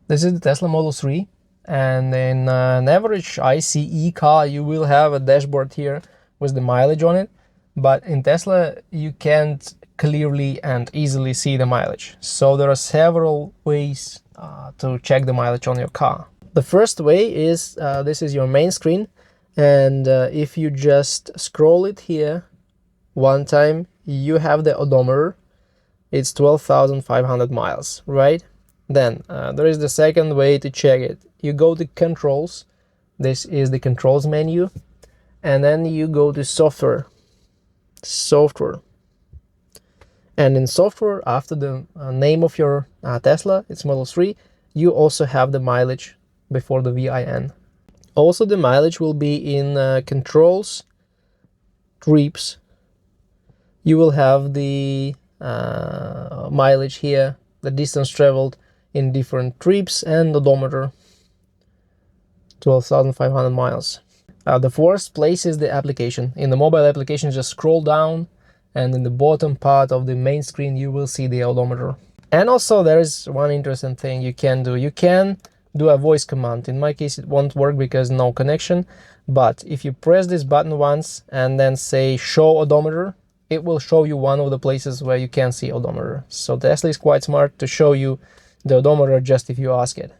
This is the Tesla Model 3, and in an average ICE car you will have a dashboard here with the mileage on it, but in Tesla you can't clearly and easily see the mileage. So there are several ways to check the mileage on your car. The first way is this is your main screen, and if you just scroll it here one time, you have the odometer. It's 12,500 miles, right? Then there is the second way to check it. You go to controls. This is the controls menu, and then you go to software. And in software, after the name of your Tesla, it's Model 3, you also have the mileage before the VIN. Also, the mileage will be in controls, trips. You will have the mileage here, the distance traveled in different trips, and odometer, 12,500 miles. The fourth place is the application. In the mobile application, just scroll down, and in the bottom part of the main screen you will see the odometer. And also there is one interesting thing you can do. You can do a voice command. In my case it won't work because no connection, but if you press this button once and then say show odometer, it will show you one of the places where you can see odometer. So Tesla is quite smart to show you the odometer just if you ask it.